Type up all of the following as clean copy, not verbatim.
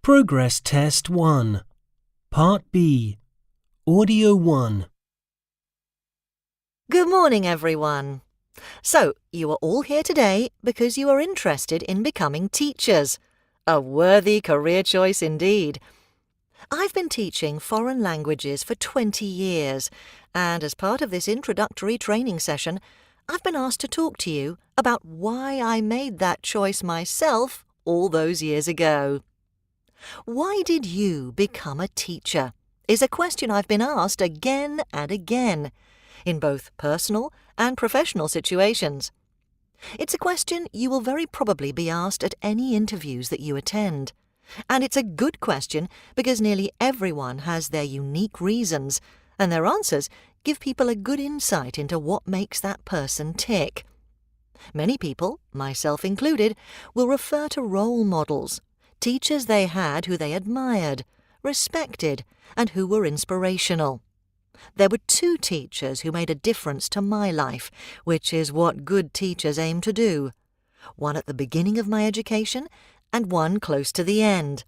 Progress Test 1, Part B, Audio 1. Good morning, everyone. So, you are all here today because you are interested in becoming teachers. A worthy career choice indeed. I've been teaching foreign languages for 20 years, and as part of this introductory training session, I've been asked to talk to you about why I made that choice myself all those years ago. Why did you become a teacher? Is a question I've been asked again and again, in both personal and professional situations. It's a question you will very probably be asked at any interviews that you attend. And it's a good question because nearly everyone has their unique reasons, and their answers give people a good insight into what makes that person tick. Many people, myself included, will refer to role models, teachers they had who they admired, respected, and who were inspirational. There were two teachers who made a difference to my life, which is what good teachers aim to do. One at the beginning of my education and one close to the end.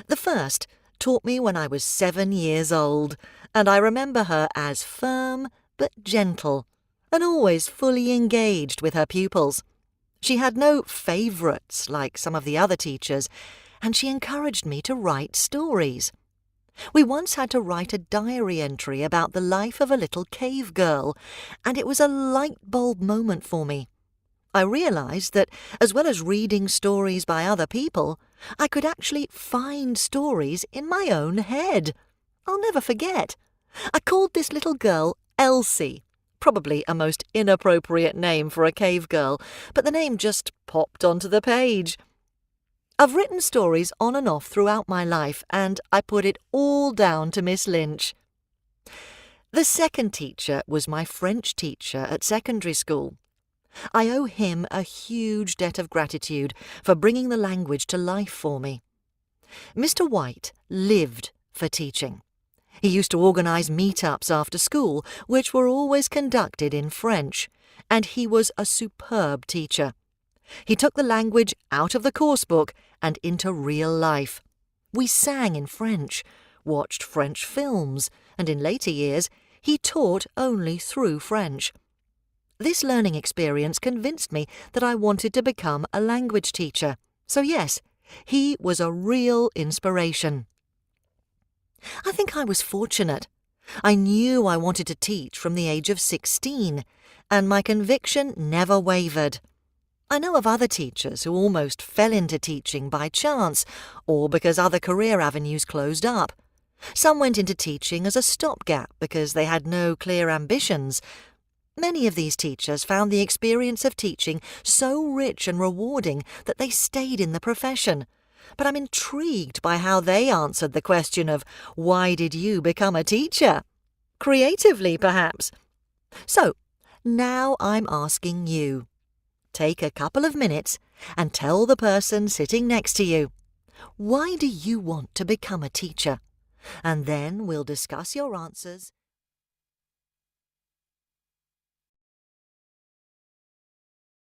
The first taught me when I was 7 years old, and I remember her as firm but gentle, and always fully engaged with her pupils. She had no favourites like some of the other teachers, and she encouraged me to write stories. We once had to write a diary entry about the life of a little cave girl, and it was a light bulb moment for me. I realised that, as well as reading stories by other people, I could actually find stories in my own head. I'll never forget. I called this little girl Elsie. Probably a most inappropriate name for a cave girl, but the name just popped onto the page. I've written stories on and off throughout my life, and I put it all down to Miss Lynch. The second teacher was my French teacher at secondary school. I owe him a huge debt of gratitude for bringing the language to life for me. Mr. White lived for teaching. He used to organise meet-ups after school, which were always conducted in French, and he was a superb teacher. He took the language out of the course book and into real life. We sang in French, watched French films, and in later years he taught only through French. This learning experience convinced me that I wanted to become a language teacher. So yes, he was a real inspiration. I think I was fortunate. I knew I wanted to teach from the age of 16, and my conviction never wavered. I know of other teachers who almost fell into teaching by chance or because other career avenues closed up. Some went into teaching as a stopgap because they had no clear ambitions. Many of these teachers found the experience of teaching so rich and rewarding that they stayed in the profession. But I'm intrigued by how they answered the question of why did you become a teacher? Creatively, perhaps. So, now I'm asking you. Take a couple of minutes and tell the person sitting next to you, why do you want to become a teacher? And then we'll discuss your answers.